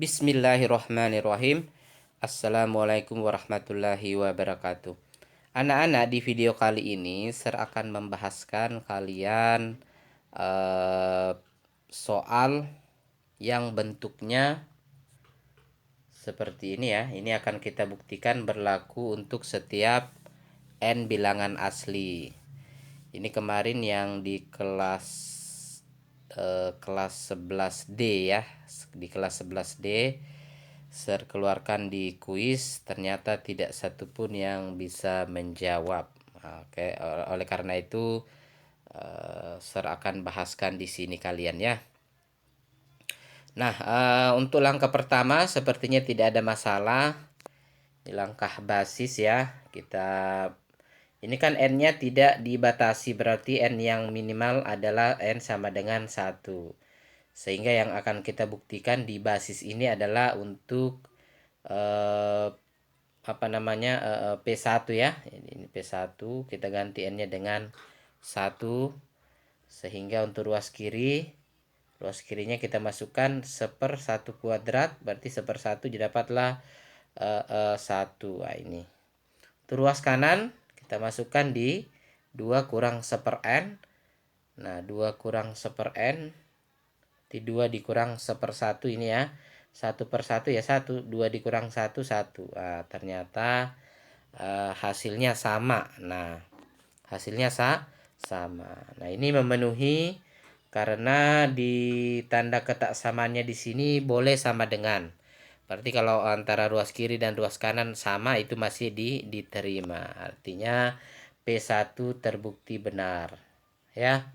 Bismillahirrahmanirrahim. Assalamualaikum warahmatullahi wabarakatuh. Anak-anak, di video kali ini saya akan membahaskan kalian soal yang bentuknya seperti ini ya. Ini akan kita buktikan berlaku untuk setiap n bilangan asli. Ini kemarin yang di kelas 11D ya. Di kelas 11D saya keluarkan di kuis, ternyata tidak satupun yang bisa menjawab. Oke, oleh karena itu saya akan bahaskan di sini kalian ya. Nah, untuk langkah pertama sepertinya tidak ada masalah. Ini langkah basis ya. Ini kan n-nya tidak dibatasi, berarti n yang minimal adalah n sama dengan 1. Sehingga yang akan kita buktikan di basis ini adalah untuk P1 ya. Ini P1, kita ganti n-nya dengan 1. Sehingga untuk ruas kirinya kita masukkan 1/1 kuadrat, berarti 1/1 didapatlah 1. Nah, ini. Untuk ruas kanan kita masukkan di 2 kurang 1/n. Nah, 2 kurang 1/n, di 2 dikurang 1/1 ini ya. 1/1 ya 1, 2 dikurang 1, 1. Nah, ternyata hasilnya sama. Nah, hasilnya sama. Nah, ini memenuhi karena di tanda ketaksamaannya di sini boleh sama dengan. Berarti kalau antara ruas kiri dan ruas kanan sama, itu masih diterima. Artinya P1 terbukti benar. Ya.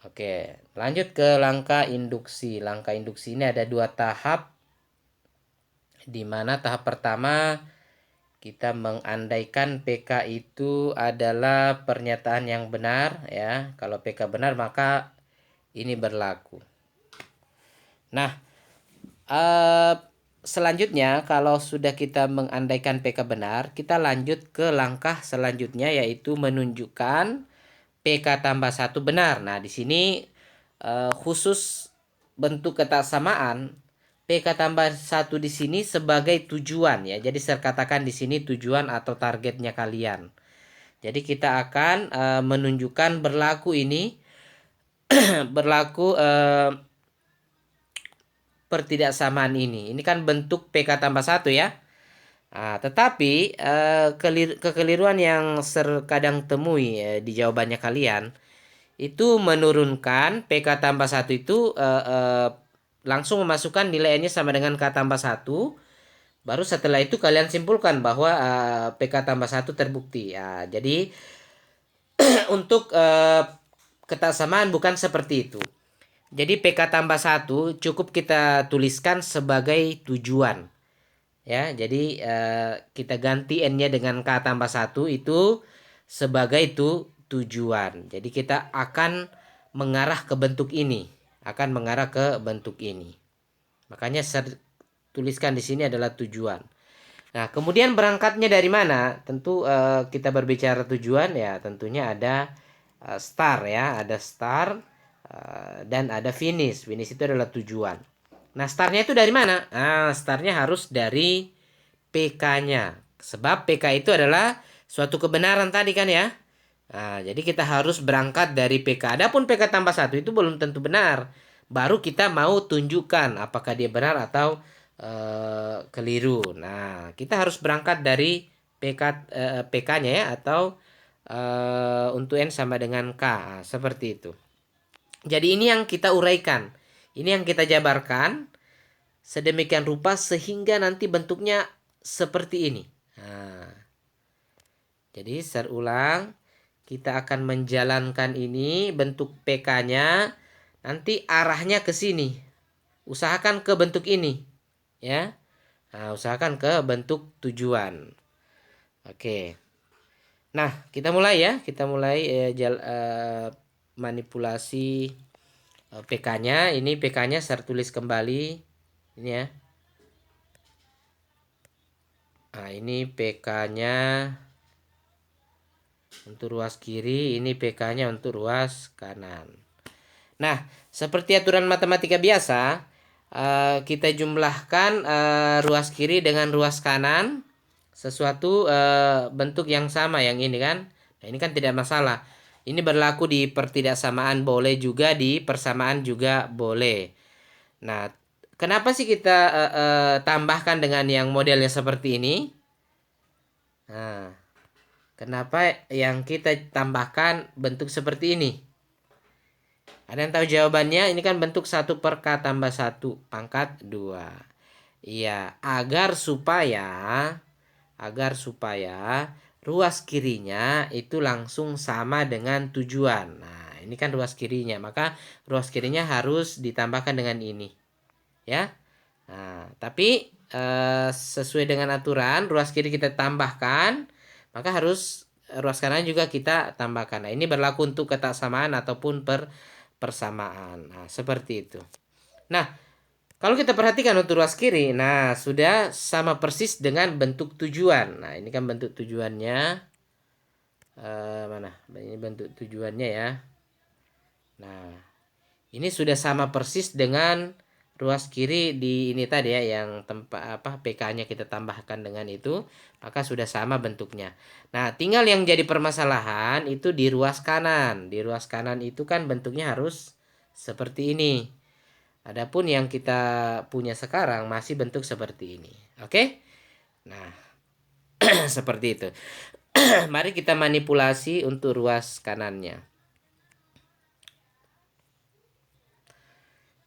Oke, lanjut ke langkah induksi. Langkah induksi ini ada 2 tahap. Di mana tahap pertama kita mengandaikan PK itu adalah pernyataan yang benar ya. Kalau PK benar maka ini berlaku. Nah, selanjutnya kalau sudah kita mengandaikan PK benar, kita lanjut ke langkah selanjutnya, yaitu menunjukkan PK tambah 1 benar. Nah, di sini khusus bentuk ketaksamaan, PK tambah 1 di sini sebagai tujuan ya. Jadi saya katakan di sini tujuan atau targetnya kalian. Jadi kita akan menunjukkan berlaku ini berlaku pertidaksamaan ini. Ini kan bentuk PK tambah 1 ya. Nah, tetapi kekeliruan yang terkadang temui di jawabannya kalian itu menurunkan PK tambah 1 itu langsung memasukkan nilai n-nya sama dengan K tambah 1. Baru setelah itu kalian simpulkan bahwa PK tambah 1 terbukti. Ya, jadi untuk ketaksamaan bukan seperti itu. Jadi PK tambah 1 cukup kita tuliskan sebagai tujuan. Ya, jadi kita ganti n-nya dengan K tambah 1 itu sebagai tujuan. Jadi kita akan mengarah ke bentuk ini. Makanya saya tuliskan di sini adalah tujuan. Nah, kemudian berangkatnya dari mana? Tentu kita berbicara tujuan ya, tentunya ada start ya, ada start dan ada finish. Finish itu adalah tujuan. Nah, startnya itu dari mana? Nah, startnya harus dari PK-nya. Sebab PK itu adalah suatu kebenaran tadi kan ya. Nah, jadi kita harus berangkat dari PK. Adapun PK tambah 1 itu belum tentu benar. Baru kita mau tunjukkan apakah dia benar atau keliru. Nah, kita harus berangkat dari PK-nya ya, atau untuk N sama dengan K. Nah, seperti itu. Jadi ini yang kita uraikan. Ini yang kita jabarkan sedemikian rupa sehingga nanti bentuknya seperti ini. Nah, jadi saya ulang, kita akan menjalankan ini bentuk PK-nya, nanti arahnya ke sini. Usahakan ke bentuk ini, ya. Nah, usahakan ke bentuk tujuan. Oke. Nah, kita mulai ya. Kita mulai manipulasi PK-nya. Ini PK-nya saya tulis kembali. Ini ya. Nah, ini PK-nya untuk ruas kiri, ini PK-nya untuk ruas kanan. Nah, seperti aturan matematika biasa, kita jumlahkan ruas kiri dengan ruas kanan sesuatu bentuk yang sama yang ini kan. Nah, ini kan tidak masalah. Ini berlaku di pertidaksamaan boleh juga di persamaan juga boleh. Nah, kenapa sih kita tambahkan dengan yang modelnya seperti ini? Nah, kenapa yang kita tambahkan bentuk seperti ini? Ada yang tahu jawabannya? Ini kan bentuk 1 per K tambah 1 pangkat 2. Iya, agar supaya ruas kirinya itu langsung sama dengan tujuan. Nah, ini kan ruas kirinya, maka ruas kirinya harus ditambahkan dengan ini. Ya. Nah, tapi sesuai dengan aturan, ruas kiri kita tambahkan, maka harus ruas kanan juga kita tambahkan. Nah, ini berlaku untuk ketaksamaan ataupun persamaan. Nah, seperti itu. Nah, kalau kita perhatikan untuk ruas kiri, nah sudah sama persis dengan bentuk tujuan. Nah, ini kan bentuk tujuannya. Mana? Ini bentuk tujuannya ya. Nah, ini sudah sama persis dengan ruas kiri di ini tadi ya, yang tempat apa PK-nya kita tambahkan dengan itu, maka sudah sama bentuknya. Nah, tinggal yang jadi permasalahan itu di ruas kanan. Di ruas kanan itu kan bentuknya harus seperti ini. Adapun yang kita punya sekarang masih bentuk seperti ini. Oke? Nah, seperti itu. Mari kita manipulasi untuk ruas kanannya.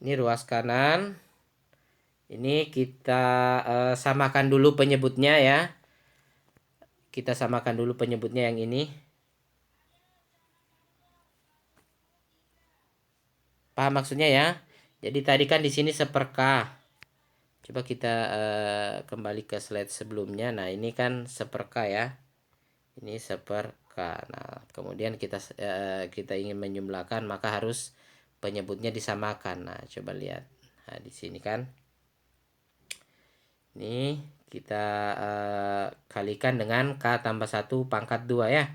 Ini ruas kanan. Ini kita samakan dulu penyebutnya ya. Kita samakan dulu penyebutnya yang ini. Paham maksudnya ya? Jadi tadi kan di sini 1/K. Coba kita kembali ke slide sebelumnya. Nah, ini kan 1/K ya. Ini 1/K. Nah, kemudian kita ingin menjumlahkan, maka harus penyebutnya disamakan. Nah, coba lihat. Nah, di sini kan. Ini kita kalikan dengan K tambah 1 pangkat 2 ya.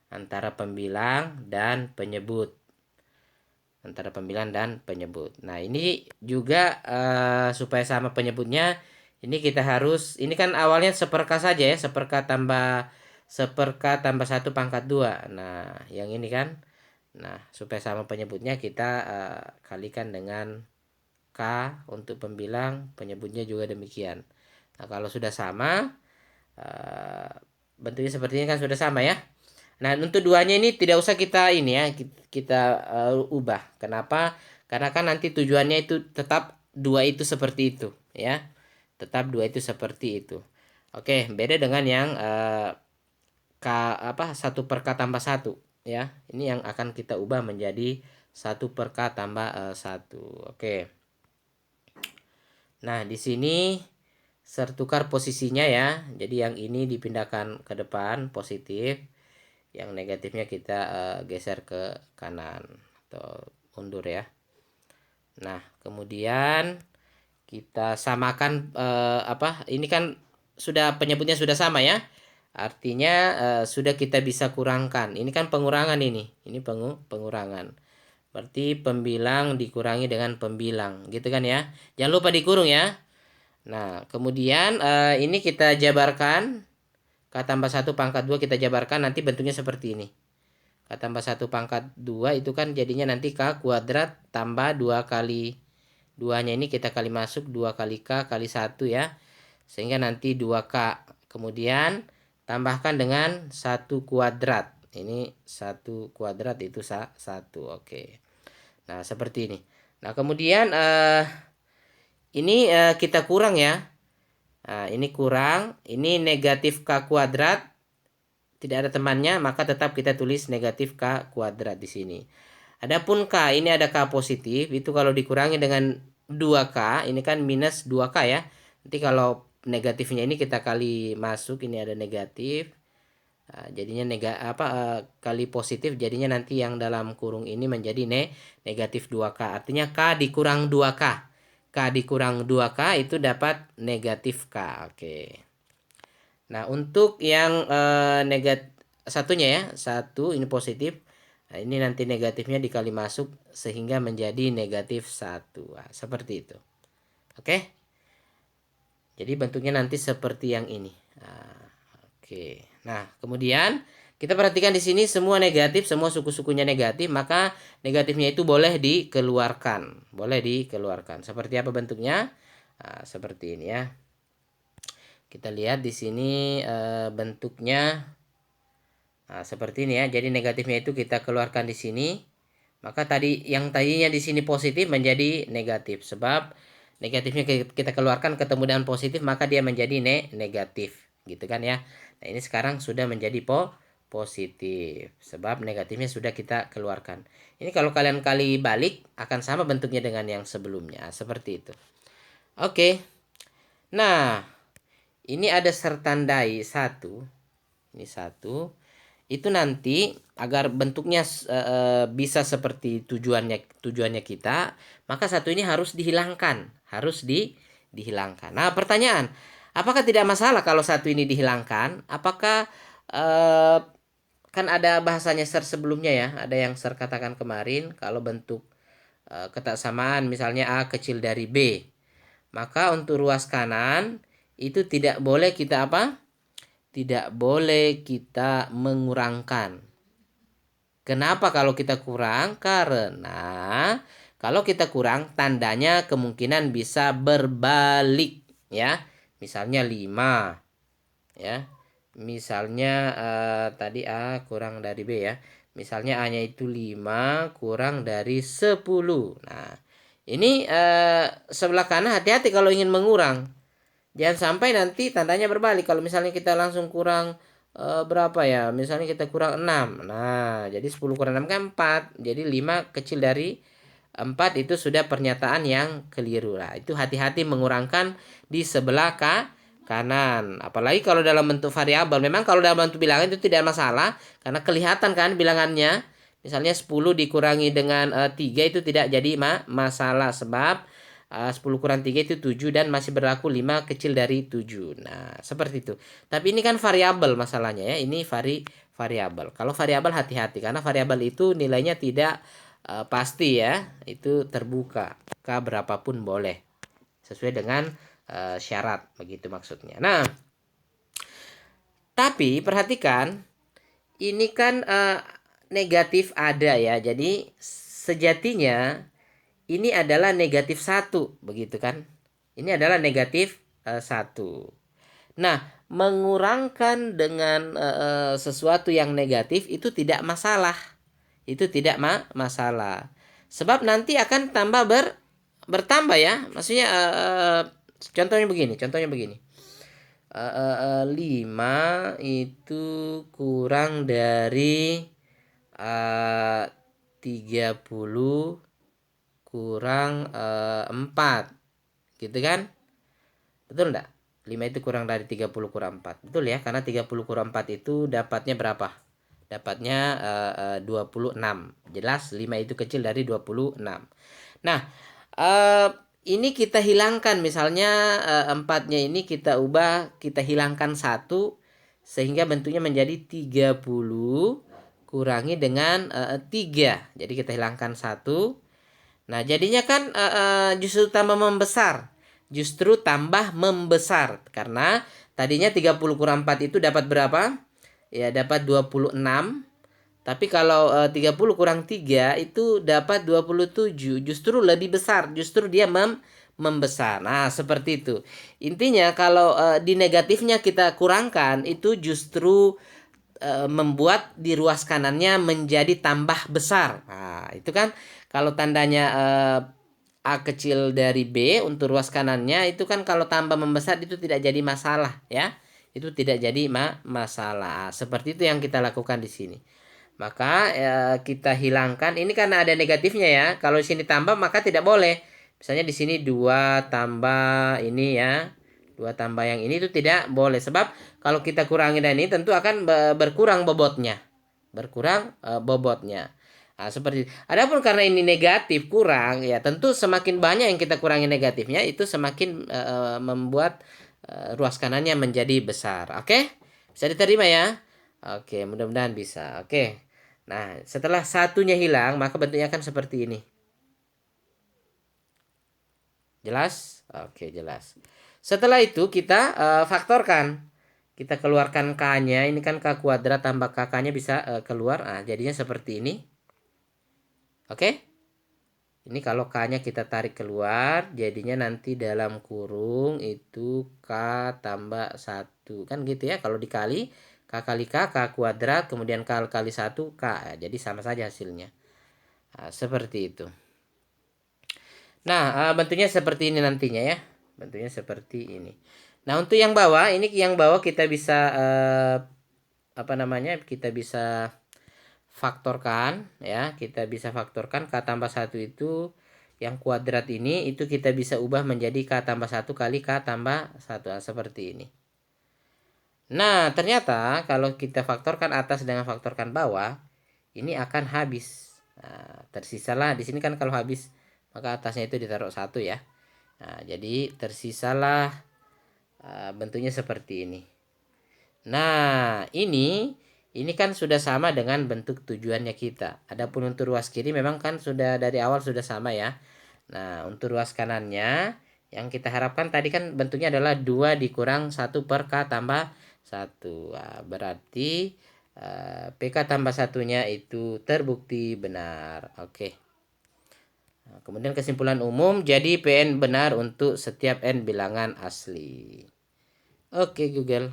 Antara pembilang dan penyebut. Nah, ini juga supaya sama penyebutnya, ini kita harus, ini kan awalnya 1/K saja ya, 1/K tambah 1 pangkat 2. Nah, yang ini kan. Nah, supaya sama penyebutnya kita kalikan dengan K untuk pembilang, penyebutnya juga demikian. Nah, kalau sudah sama, bentuknya seperti ini kan sudah sama ya. Nah, untuk duanya ini tidak usah kita ini ya, kita ubah. Kenapa? Karena kan nanti tujuannya itu tetap 2 itu seperti itu ya. Tetap 2 itu seperti itu. Oke, beda dengan yang 1/K tambah 1 ya. Ini yang akan kita ubah menjadi 1/K tambah 1. Oke. Nah, di sini tertukar posisinya ya. Jadi yang ini dipindahkan ke depan positif, yang negatifnya kita geser ke kanan atau mundur ya. Nah, kemudian kita samakan ini kan sudah penyebutnya sudah sama ya. Artinya sudah kita bisa kurangkan. Ini kan pengurangan ini. Ini pengurangan. Berarti pembilang dikurangi dengan pembilang, gitu kan ya. Jangan lupa dikurung ya. Nah, kemudian ini kita jabarkan. K tambah 1 pangkat 2 kita jabarkan, nanti bentuknya seperti ini. K tambah 1 pangkat 2 itu kan jadinya nanti K kuadrat tambah 2 kali 2-nya ini kita kali masuk 2 kali K kali 1 ya. Sehingga nanti 2K. Kemudian tambahkan dengan 1 kuadrat. Ini 1 kuadrat itu 1. Oke. Nah, seperti ini. Nah, kemudian ini kita kurang ya. Nah, ini kurang. Ini negatif K kuadrat. Tidak ada temannya, maka tetap kita tulis negatif K kuadrat di sini. Adapun K, ini ada K positif. Itu kalau dikurangi dengan 2K, ini kan minus 2K ya. Nanti kalau negatifnya ini kita kali masuk, ini ada negatif. Jadinya kali positif, jadinya nanti yang dalam kurung ini menjadi negatif 2K. Artinya K dikurang 2K. K dikurang 2K itu dapat negatif K. Oke. Nah, untuk yang negatif satunya ya, 1 ini positif. Nah, ini nanti negatifnya dikali masuk sehingga menjadi negatif 1. Nah, seperti itu. Oke. Jadi bentuknya nanti seperti yang ini. Nah, oke. Nah, kemudian kita perhatikan di sini semua negatif, semua suku-sukunya negatif, maka negatifnya itu boleh dikeluarkan. Boleh dikeluarkan. Seperti apa bentuknya? Nah, seperti ini ya. Kita lihat di sini bentuknya seperti ini ya. Jadi negatifnya itu kita keluarkan di sini. Maka yang tadinya di sini positif menjadi negatif, sebab negatifnya kita keluarkan ketemu dengan positif, maka dia menjadi negatif, gitu kan ya. Nah, ini sekarang sudah menjadi positif sebab negatifnya sudah kita keluarkan. Ini kalau kalian kali balik akan sama bentuknya dengan yang sebelumnya, seperti itu. Oke. Nah, ini ada sertandai satu. Ini satu. Itu nanti agar bentuknya bisa seperti tujuannya kita, maka satu ini harus dihilangkan, dihilangkan. Nah, pertanyaan, apakah tidak masalah kalau satu ini dihilangkan? Apakah kan ada bahasanya sebelumnya ya, ada yang katakan kemarin kalau bentuk ketaksamaan misalnya A kecil dari B, maka untuk ruas kanan itu tidak boleh kita apa? Tidak boleh kita mengurangkan. Kenapa kalau kita kurang? Karena kalau kita kurang tandanya kemungkinan bisa berbalik ya. Misalnya 5 ya. Misalnya tadi A kurang dari B ya. Misalnya A-nya itu 5 kurang dari 10. Nah, ini sebelah kanan hati-hati kalau ingin mengurang. Jangan sampai nanti tandanya berbalik. Kalau misalnya kita langsung kurang berapa ya? Misalnya kita kurang 6. Nah, jadi 10 kurang 6 kan 4. Jadi 5 kecil dari 4 itu sudah pernyataan yang keliru. Nah, itu hati-hati mengurangkan di sebelah kanan. Apalagi kalau dalam bentuk variabel. Memang kalau dalam bentuk bilangan itu tidak masalah karena kelihatan kan bilangannya. Misalnya 10 dikurangi dengan 3 itu tidak jadi masalah sebab 10 kurang 3 itu 7 dan masih berlaku 5 kecil dari 7. Nah, seperti itu. Tapi ini kan variabel masalahnya ya. Ini variabel. Kalau variabel hati-hati karena variabel itu nilainya tidak pasti ya. Itu terbuka. Berapapun boleh. Sesuai dengan syarat begitu maksudnya. Nah, tapi perhatikan ini kan negatif ada ya. Jadi sejatinya ini adalah negatif 1 begitu kan. Ini adalah negatif 1. Nah, mengurangkan dengan sesuatu yang negatif itu tidak masalah. Itu tidak masalah. Sebab nanti akan bertambah ya. Maksudnya contohnya begini. 5 itu kurang dari 30 kurang 4 gitu kan, betul enggak? 5 itu kurang dari 30 kurang 4, betul ya, karena 30 kurang 4 itu dapatnya berapa? Dapatnya 26. Jelas 5 itu kecil dari 26. Nah, ini kita hilangkan misalnya 4-nya ini kita ubah, kita hilangkan 1 sehingga bentuknya menjadi 30 kurangi dengan 3. Jadi kita hilangkan 1. Nah, jadinya kan justru tambah membesar. Justru tambah membesar. Karena tadinya 30 kurang 4 itu dapat berapa? Ya, dapat 26. Tapi kalau 30 kurang 3 itu dapat 27. Justru lebih besar. Justru dia membesar. Nah, seperti itu. Intinya kalau di negatifnya kita kurangkan, itu justru membuat di ruas kanannya menjadi tambah besar. Nah, itu kan kalau tandanya A kecil dari B untuk ruas kanannya itu kan kalau tambah membesar itu tidak jadi masalah ya. Itu tidak jadi masalah. Seperti itu yang kita lakukan di sini. Maka kita hilangkan ini karena ada negatifnya ya. Kalau di sini tambah maka tidak boleh. Misalnya di sini 2 tambah ini ya. 2 tambah yang ini itu tidak boleh sebab kalau kita kurangi dan ini tentu akan berkurang bobotnya. Berkurang bobotnya. Nah, seperti itu. Adapun karena ini negatif kurang ya tentu semakin banyak yang kita kurangi negatifnya itu semakin membuat ruas kanannya menjadi besar. Oke? Bisa diterima ya? Oke, mudah-mudahan bisa. Oke. Nah, setelah satunya hilang maka bentuknya akan seperti ini. Jelas? Oke, jelas. Setelah itu kita faktorkan. Kita keluarkan K-nya. Ini kan K kuadrat tambah KK-nya bisa keluar. Nah, jadinya seperti ini. Oke? Ini kalau K-nya kita tarik keluar, jadinya nanti dalam kurung itu K tambah 1. Kan gitu ya, kalau dikali K kali K, K kuadrat, kemudian K kali 1, K. Jadi sama saja hasilnya. Nah, seperti itu. Nah, bentuknya seperti ini nantinya ya. Bentuknya seperti ini. Nah, untuk yang bawah, ini yang bawah kita bisa apa namanya? Kita bisa faktorkan ya. Kita bisa faktorkan K tambah 1 itu yang kuadrat ini itu kita bisa ubah menjadi K tambah 1 kali K tambah 1. Nah, seperti ini. Nah, ternyata kalau kita faktorkan atas dengan faktorkan bawah, ini akan habis. Nah, tersisalah di sini kan kalau habis maka atasnya itu ditaruh 1 ya. Nah, jadi tersisalah bentuknya seperti ini. Nah, ini kan sudah sama dengan bentuk tujuannya kita. Adapun untuk ruas kiri memang kan sudah dari awal sudah sama ya. Nah, untuk ruas kanannya yang kita harapkan tadi kan bentuknya adalah 2 dikurang 1 per K tambah 1. Nah, berarti PK tambah satunya itu terbukti benar. Oke. Nah, kemudian kesimpulan umum, jadi PN benar untuk setiap N bilangan asli. Oke, Google.